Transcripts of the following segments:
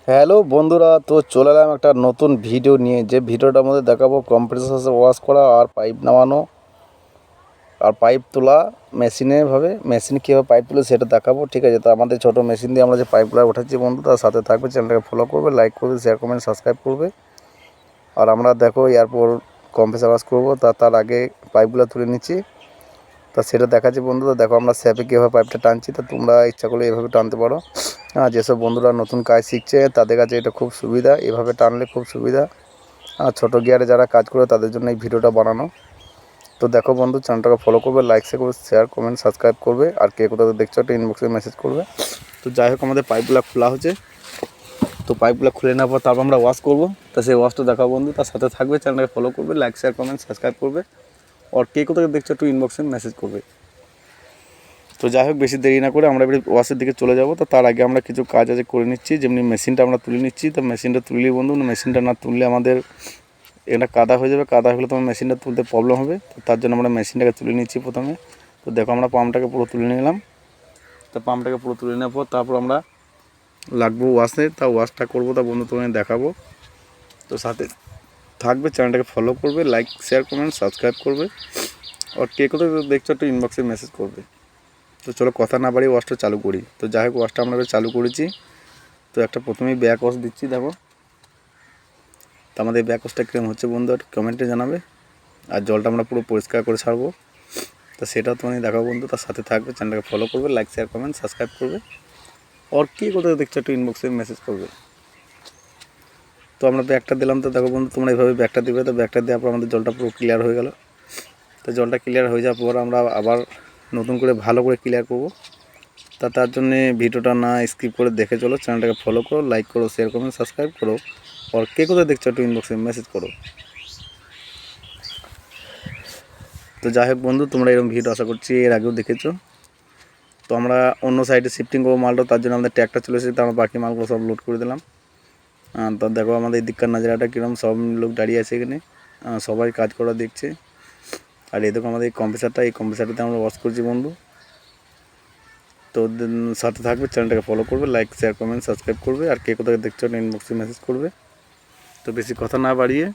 Hello বন্ধুরা, তো চলে এলাম একটা নতুন ভিডিও নিয়ে। যে ভিডিওটার মধ্যে দেখাবো কম্প্রেসার ওয়াশ করা আর পাইপ নামানো আর পাইপ তোলা মেশিন কীভাবে পাইপ তুলে সেটা দেখাবো। ঠিক আছে, তো আমাদের ছোটো মেশিন দিয়ে আমরা যে পাইপগুলো উঠাচ্ছি বন্ধু, তার সাথে থাকবে, চ্যানেলটাকে ফলো করবে, লাইক করবে, শেয়ার কমেন্ট সাবস্ক্রাইব করবে। আর আমরা দেখো এরপর কম্প্রেসার ওয়াশ করবো, তার আগে পাইপগুলো তুলে নিচ্ছি, তা সেটা দেখাচ্ছি বন্ধু। তো দেখো আমরা স্যাপে কীভাবে পাইপটা টানছি, তো তোমরা ইচ্ছা করলে এভাবে টানতে পারো। যেসব বন্ধুরা নতুন কাজ শিখছে তাদের কাছে এটা খুব সুবিধা, এভাবে টানলে খুব সুবিধা। আর ছোটো গিয়ারে যারা কাজ করে তাদের জন্য এই ভিডিওটা বানানো। তো দেখো বন্ধু, চ্যানেলটাকে ফলো করবে, লাইক শেয়ার কমেন্ট সাবস্ক্রাইব করবে। আর কে কোথাও দেখছো একটা ইনবক্সে মেসেজ করবে। তো যাই হোক, আমাদের পাইপগুলো খোলা হচ্ছে, তো পাইপগুলো খুলে নেওয়ার পর তারপর আমরা ওয়াশ করবো। তা সেই ওয়াশটা দেখাবো বন্ধু, তার সাথে থাকবে, চ্যানেলটাকে ফলো করবে, লাইক শেয়ার কমেন্ট সাবস্ক্রাইব করবে। আর কে কোথাও দেখছো একটু ইনবক্সে মেসেজ করবে। তো যাই হোক, বেশি দেরি না করে আমরা এবারে ওয়াশের দিকে চলে যাব। তো তার আগে আমরা কিছু কাজ আছে করে নিচ্ছি, যেমনি মেশিনটা আমরা তুলে নিচ্ছি। তো মেশিনটা তুললেই বন্ধু, মেশিনটা না তুললে আমাদের এটা কাদা হয়ে যাবে, কাদা হলে তোমার মেশিনটা তুলতে প্রবলেম হবে। তো তার জন্য আমরা মেশিনটাকে তুলে নিচ্ছি প্রথমে। তো দেখো আমরা পাম্পটাকে পুরো তুলে নিলাম। তো পাম্পটাকে পুরো তুলে নেওয়ার পর তারপর আমরা লাগবো ওয়াশে। তা ওয়াশটা করবো, তা বন্ধু তোমায় দেখাবো। তো সাথে থাকবে, চ্যানেলটাকে ফলো করবে, লাইক শেয়ার কমেন্ট সাবস্ক্রাইব করবে। আর কে কোথাও দেখছো একটু ইনবক্সে মেসেজ করবে। তো চলো কথা না বাড়িয়ে ওয়াশটা চালু করি। তো যাই হোক, ওয়াশটা আমরা এবার চালু করেছি। তো একটা প্রথমেই ব্যাক ওয়াশ দিচ্ছি, দেখো। তো আমাদের ব্যাক ওয়াশটা কীরকম হচ্ছে বন্ধু একটু কমেন্টে জানাবে। আর জলটা আমরা পুরো পরিষ্কার করে ছাড়বো, তো সেটাও তোমাকে দেখাবো বন্ধু। তার সাথে থাকবে, চ্যানেলটাকে ফলো করবে, লাইক শেয়ার কমেন্ট সাবস্ক্রাইব করবে। আর কি কোথাও দেখছো একটু ইনবক্সে মেসেজ করবে। তো আমরা ব্যাগটা দিলাম, তো দেখো বন্ধু তোমরা এইভাবে ব্যাগটা দিবে। তো ব্যাগটা দেওয়ার পর আমাদের জলটা পুরো ক্লিয়ার হয়ে গেল। তো জলটা ক্লিয়ার হয়ে যাওয়ার পর আমরা আবার নতুন করে ভালো করে ক্লিয়ার করবো। তার জন্যে ভিডিওটা না স্কিপ করে দেখে চলো, চ্যানেলটাকে ফলো করো, লাইক করো, শেয়ার কমেন্ট সাবস্ক্রাইব করো। আর কে কোথায় দেখছো একটু ইনবক্সে মেসেজ করো। তো যাই হোক বন্ধু, তোমরা এরকম ভিডিও আশা করছি এর আগেও দেখেছো। তো আমরা অন্য সাইডে শিফটিং করবো মালটা, তার জন্য আমাদের ট্র্যাক্টর চলে এসেছে। তো আমরা বাকি মালগুলো সব লোড করে দিলাম। তো দেখো আমাদের এই দিককার নাজারাটা কীরকম, সব লোক দাঁড়িয়ে আছে এখানে, সবাই কাজ করা দেখছে। আর এই দেখো আমাদের এই কম্প্রেসারটাতে আমরা ওয়াশ করছি বন্ধু। তো সাথে থাকবে, চ্যানেলটাকে ফলো করবে, লাইক শেয়ার কমেন্ট সাবস্ক্রাইব করবে। আর কে কোথায় দেখছো ইনবক্সে মেসেজ করবে। তো বেশি কথা না বাড়িয়ে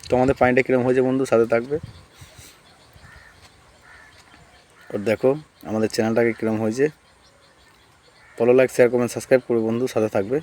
তো আমাদের পানিটা কীরকম হয়েছে বন্ধু সাথে থাকবে। আর দেখো আমাদের চ্যানেলটাকে কীরকম হয়েছে, follow like share comment subscribe করবে বন্ধু, সাথে থাকবে।